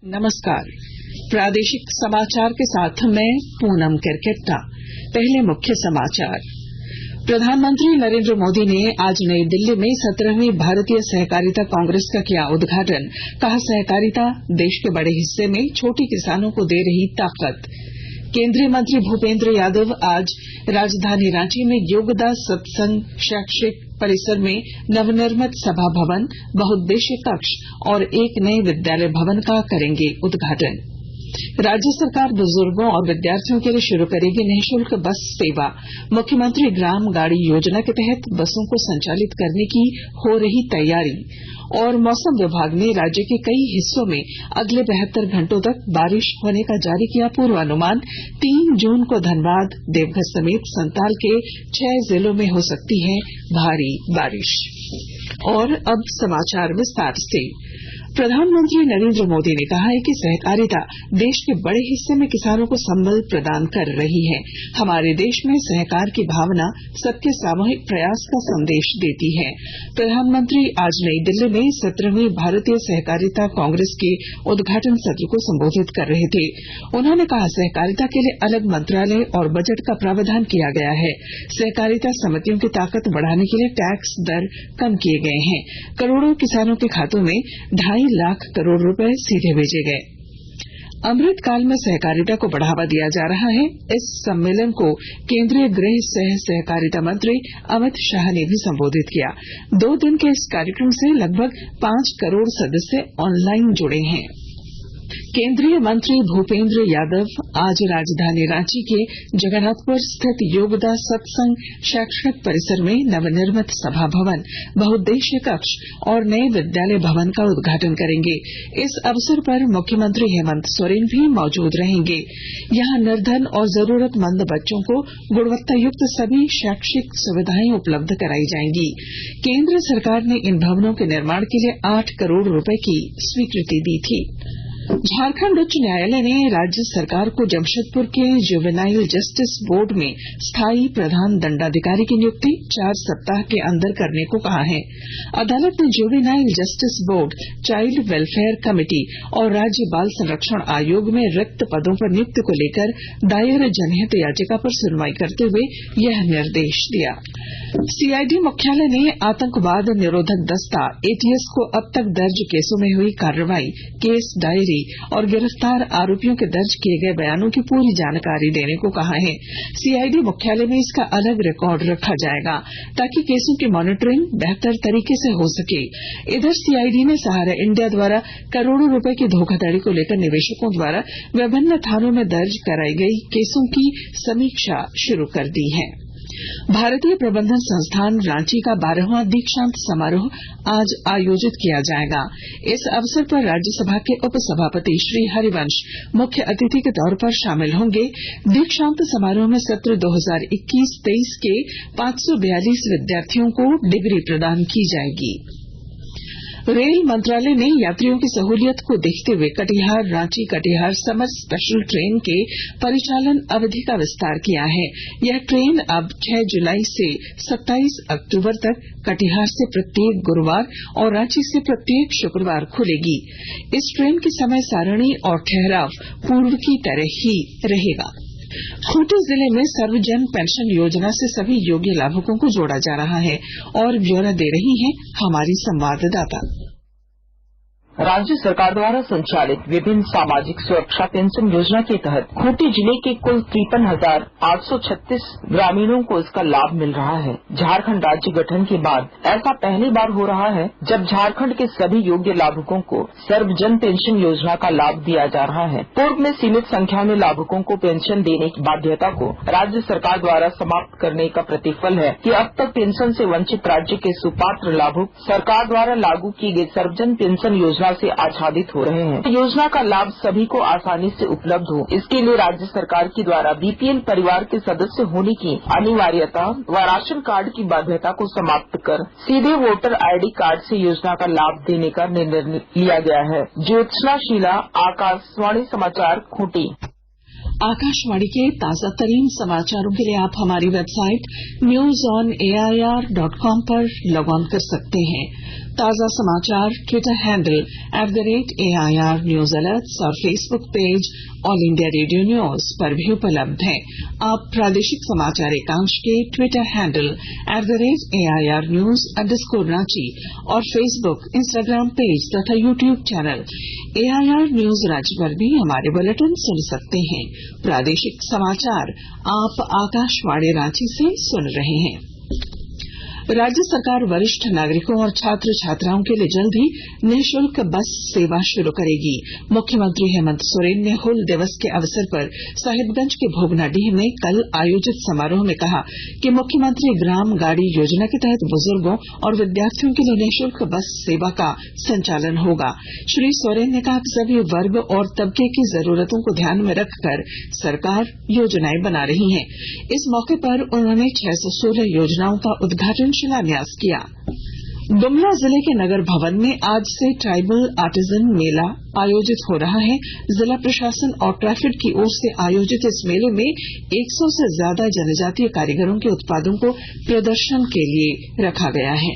नमस्कार, प्रादेशिक समाचार के साथ मैं पूनम किरकिट्टा। पहले मुख्य समाचार। प्रधानमंत्री नरेंद्र मोदी ने आज नई दिल्ली में 17वीं भारतीय सहकारिता कांग्रेस का किया उद्घाटन। कहा, सहकारिता देश के बड़े हिस्से में छोटे किसानों को दे रही ताकत। केंद्रीय मंत्री भूपेंद्र यादव आज राजधानी रांची में योगदा सत्संग शैक्षिक परिसर में नवनिर्मित सभा भवन, बहुउद्देशीय कक्ष और एक नए विद्यालय भवन का करेंगे उद्घाटन। राज्य सरकार बुजुर्गों और विद्यार्थियों के लिए शुरू करेगी निःशुल्क बस सेवा। मुख्यमंत्री ग्राम गाड़ी योजना के तहत बसों को संचालित करने की हो रही तैयारी। और मौसम विभाग ने राज्य के कई हिस्सों में अगले 72 घंटों तक बारिश होने का जारी किया पूर्वानुमान। 3 जून को धनबाद, देवघर समेत संताल के 6 जिलों में हो सकती है भारी बारिश। और अब समाचार विस्तार से। प्रधानमंत्री नरेंद्र मोदी ने कहा है कि सहकारिता देश के बड़े हिस्से में किसानों को संबल प्रदान कर रही है। हमारे देश में सहकार की भावना सबके सामूहिक प्रयास का संदेश देती है। प्रधानमंत्री आज नई दिल्ली में 17वीं भारतीय सहकारिता कांग्रेस के उद्घाटन सत्र को संबोधित कर रहे थे। उन्होंने कहा, सहकारिता के लिए अलग मंत्रालय और बजट का प्रावधान किया गया है। सहकारिता समितियों की ताकत बढ़ाने के लिए टैक्स दर कम किए गए हैं। करोड़ों किसानों के खातों में 2.5 लाख करोड़ रुपए सीधे भेजे गए। अमृत काल में सहकारिता को बढ़ावा दिया जा रहा है। इस सम्मेलन को केंद्रीय गृह सह सहकारिता मंत्री अमित शाह ने भी संबोधित किया। 2 दिन के इस कार्यक्रम से लगभग 5 करोड़ सदस्य ऑनलाइन जुड़े हैं। केंद्रीय मंत्री भूपेंद्र यादव आज राजधानी रांची के जगन्नाथपुर स्थित योगदा सत्संग शैक्षणिक परिसर में नवनिर्मित सभा भवन, बहुउद्देशीय कक्ष और नए विद्यालय भवन का उद्घाटन करेंगे। इस अवसर पर मुख्यमंत्री हेमंत सोरेन भी मौजूद रहेंगे। यहां निर्धन और जरूरतमंद बच्चों को गुणवत्तायुक्त सभी शैक्षिक सुविधाएं उपलब्ध कराई जाएंगी। केंद्र सरकार ने इन भवनों के निर्माण के लिए 8 करोड़ रुपए की स्वीकृति दी थी। झारखंड उच्च न्यायालय ने राज्य सरकार को जमशेदपुर के जुवेनाइल जस्टिस बोर्ड में स्थायी प्रधान दंडाधिकारी की नियुक्ति 4 सप्ताह के अंदर करने को कहा है। अदालत ने juvenile justice board, child welfare committee और राज्य बाल संरक्षण आयोग में रिक्त पदों पर नियुक्ति को लेकर दायर जनहित याचिका पर सुनवाई करते हुए यह निर्देश दिया। सीआईडी मुख्यालय ने आतंकवाद निरोधक दस्ता एटीएस को अब तक दर्ज केसों में हुई कार्रवाई, केस डायरी और गिरफ्तार आरोपियों के दर्ज किए गए बयानों की पूरी जानकारी देने को कहा है। सीआईडी मुख्यालय में इसका अलग रिकॉर्ड रखा जाएगा ताकि केसों की मॉनिटरिंग बेहतर तरीके से हो सके। इधर सीआईडी ने सहारा इंडिया द्वारा करोड़ों रुपए की धोखाधड़ी को लेकर निवेशकों द्वारा विभिन्न थानों में दर्ज कराई गई केसों की समीक्षा शुरू कर दी है। भारतीय प्रबंधन संस्थान रांची का 12वां दीक्षांत समारोह आज आयोजित किया जाएगा। इस अवसर पर राज्यसभा के उपसभापति श्री हरिवंश मुख्य अतिथि के तौर पर शामिल होंगे। दीक्षांत समारोह में सत्र 2021-23 के 542 विद्यार्थियों को डिग्री प्रदान की जाएगी। रेल मंत्रालय ने यात्रियों की सहूलियत को देखते हुए Katihar Ranchi Katihar summer special train के परिचालन अवधि का विस्तार किया है। यह ट्रेन अब 6 जुलाई से 27 अक्टूबर तक कटिहार से प्रत्येक गुरुवार और रांची से प्रत्येक शुक्रवार खुलेगी। इस ट्रेन की समय सारणी और ठहराव पूर्व की तरह ही रहेगा। खूंटी जिले में सर्वजन पेंशन योजना से सभी योग्य लाभुकों को जोड़ा जा रहा है और ब्यौरा दे रही है हमारी संवाददाता। राज्य सरकार द्वारा संचालित विभिन्न सामाजिक सुरक्षा पेंशन योजना के तहत खूंटी जिले के कुल 53,836 ग्रामीणों को इसका लाभ मिल रहा है। झारखंड राज्य गठन के बाद ऐसा पहली बार हो रहा है जब झारखंड के सभी योग्य लाभुकों को सर्वजन पेंशन योजना का लाभ दिया जा रहा है। पूर्व में सीमित संख्या में लाभुकों को पेंशन देने की बाध्यता को राज्य सरकार द्वारा समाप्त करने का प्रतिफल है कि अब तक पेंशन से वंचित राज्य के सुपात्र लाभुक सरकार द्वारा लागू की गई सर्वजन पेंशन योजना से आच्छादित हो रहे हैं। योजना का लाभ सभी को आसानी से उपलब्ध हो, इसके लिए राज्य सरकार के द्वारा बीपीएल परिवार के सदस्य होने की अनिवार्यता व राशन कार्ड की बाध्यता को समाप्त कर सीधे वोटर आईडी कार्ड से योजना का लाभ देने का निर्णय लिया गया है। ज्योत्सना शीला, आकाशवाणी समाचार, खूंटी। आकाशवाणी के ताजा तरीन समाचारों के लिए आप हमारी वेबसाइट newsonair.com पर लॉग ऑन कर सकते हैं। ताजा समाचार Twitter handle @AIR news alerts और Facebook page all India radio news पर भी उपलब्ध है। आप प्रादेशिक समाचार एकांश के ट्विटर हैंडल @AIR न्यूज _रांची और फेसबुक, इंस्टाग्राम पेज तथा YouTube channel AIR news Ranchi पर भी हमारे बुलेटिन सुन सकते हैं। प्रादेशिक समाचार आप आकाशवाणी रांची से सुन रहे हैं। राज्य सरकार वरिष्ठ नागरिकों और छात्र छात्राओं के लिए जल्द ही निःशुल्क बस सेवा शुरू करेगी। मुख्यमंत्री हेमंत सोरेन ने हुल दिवस के अवसर पर साहिबगंज के भोगनाडीह में कल आयोजित समारोह में कहा कि मुख्यमंत्री ग्राम गाड़ी योजना के तहत बुजुर्गों और विद्यार्थियों के लिए निःशुल्क बस सेवा का संचालन होगा। श्री सोरेन ने कहा कि सभी वर्ग और तबके की जरूरतों को ध्यान में रखकर सरकार योजनाएं बना रही है। इस मौके पर उन्होंने 616 योजनाओं का उद्घाटन शिलान्यास किया। गुमला जिले के नगर भवन में आज से ट्राइबल आर्टिजन मेला आयोजित हो रहा है। जिला प्रशासन और ट्रैफिक की ओर से आयोजित इस मेले में 100 से ज्यादा जनजातीय कारीगरों के उत्पादों को प्रदर्शन के लिए रखा गया है।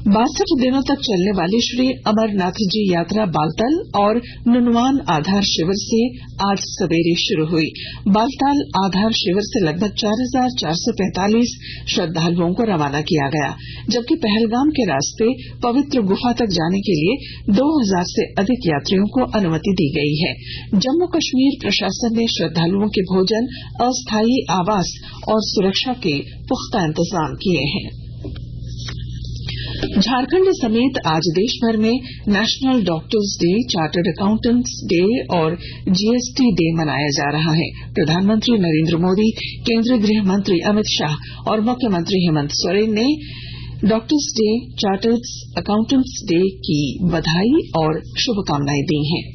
62 दिनों तक चलने वाली श्री अमरनाथ जी यात्रा बालताल और नुनवान आधार शिविर से आज सवेरे शुरू हुई। बालताल आधार शिविर से लगभग 4445 श्रद्धालुओं को रवाना किया गया, जबकि पहलगाम के रास्ते पवित्र गुफा तक जाने के लिए 2000 से अधिक यात्रियों को अनुमति दी गई है। जम्मू कश्मीर प्रशासन ने श्रद्धालुओं के भोजन, अस्थायी आवास और सुरक्षा के पुख्ता इंतजाम किए हैं। झारखंड समेत आज देश भर में national doctors day, chartered accountants day और GST डे मनाया जा रहा है। प्रधानमंत्री नरेंद्र मोदी, केंद्रीय गृह मंत्री अमित शाह और मुख्यमंत्री हेमंत सोरेन ने doctors day, chartered accountants day की बधाई और शुभकामनाएं दी हैं।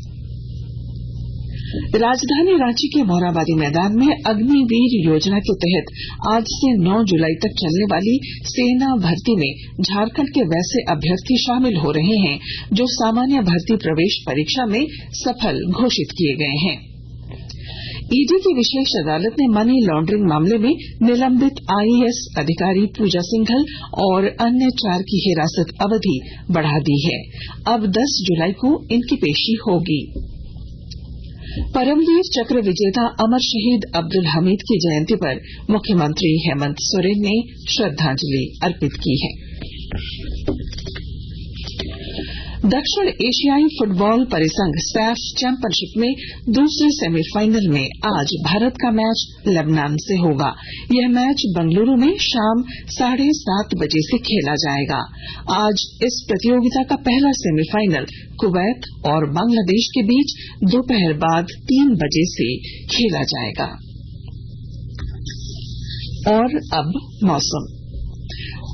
राजधानी रांची के मोरहाबादी मैदान में अग्निवीर योजना के तहत आज से 9 जुलाई तक चलने वाली सेना भर्ती में झारखंड के वैसे अभ्यर्थी शामिल हो रहे हैं जो सामान्य भर्ती प्रवेश परीक्षा में सफल घोषित किए गए हैं। ईडी की विशेष अदालत ने मनी लॉन्ड्रिंग मामले में निलंबित IAS अधिकारी पूजा सिंघल और अन्य 4 की हिरासत अवधि बढ़ा दी है। अब 10 जुलाई को इनकी पेशी होगी। परमवीर चक्र विजेता अमर शहीद अब्दुल हमीद की जयंती पर मुख्यमंत्री हेमंत सोरेन ने श्रद्धांजलि अर्पित की है। दक्षिण एशियाई फुटबॉल परिसंघ SAF चैंपियनशिप में दूसरे सेमीफाइनल में आज भारत का मैच लेबनान से होगा। यह मैच बेंगलुरु में शाम 7:30 बजे से खेला जाएगा। आज इस प्रतियोगिता का पहला सेमीफाइनल कुवैत और बांग्लादेश के बीच दोपहर बाद 3 बजे से खेला जाएगा। और अब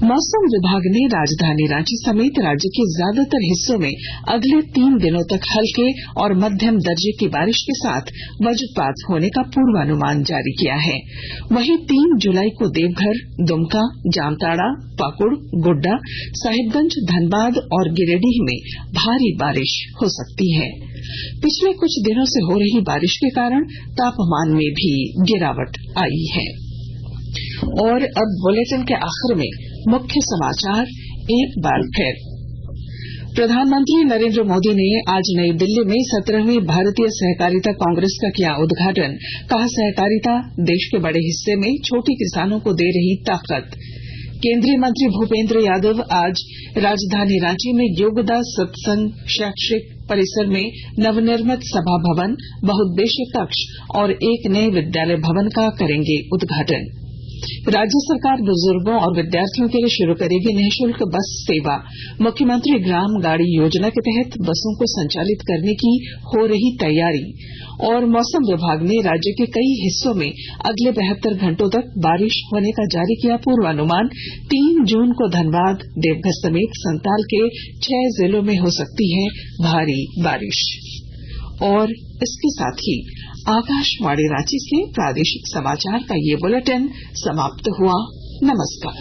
मौसम विभाग ने राजधानी रांची समेत राज्य के ज्यादातर हिस्सों में अगले 3 दिनों तक हल्के और मध्यम दर्जे की बारिश के साथ वज्रपात होने का पूर्वानुमान जारी किया है। वहीं 3 जुलाई को देवघर, दुमका, जामताड़ा, पाकुड़, गोड्डा, साहिबगंज, धनबाद और गिरिडीह में भारी बारिश हो सकती है। पिछले कुछ दिनों से हो रही बारिश के कारण तापमान में भी गिरावट आई है। और अब बुलेटिन के आखिर में मुख्य समाचार एक बार फिर। प्रधानमंत्री नरेंद्र मोदी ने आज नई दिल्ली में 17वीं भारतीय सहकारिता कांग्रेस का किया उद्घाटन। कहा, सहकारिता देश के बड़े हिस्से में छोटे किसानों को दे रही ताकत। केंद्रीय मंत्री भूपेंद्र यादव आज राजधानी रांची में योगदा सत्संग शैक्षिक परिसर में नवनिर्मित सभा भवन, बहुउद्देशीय कक्ष और एक नए विद्यालय भवन का करेंगे उद्घाटन। राज्य सरकार बुजुर्गों और विद्यार्थियों के लिए शुरू करेगी निःशुल्क बस सेवा। मुख्यमंत्री ग्राम गाड़ी योजना के तहत बसों को संचालित करने की हो रही तैयारी। और मौसम विभाग ने राज्य के कई हिस्सों में अगले 72 घंटों तक बारिश होने का जारी किया पूर्वानुमान। 3 जून को धनबाद, देवघर समेत संताल के 6 जिलों में हो सकती है भारी बारिश। और इसके साथ ही आकाशवाणी रांची से प्रादेशिक समाचार का ये बुलेटिन समाप्त हुआ। नमस्कार।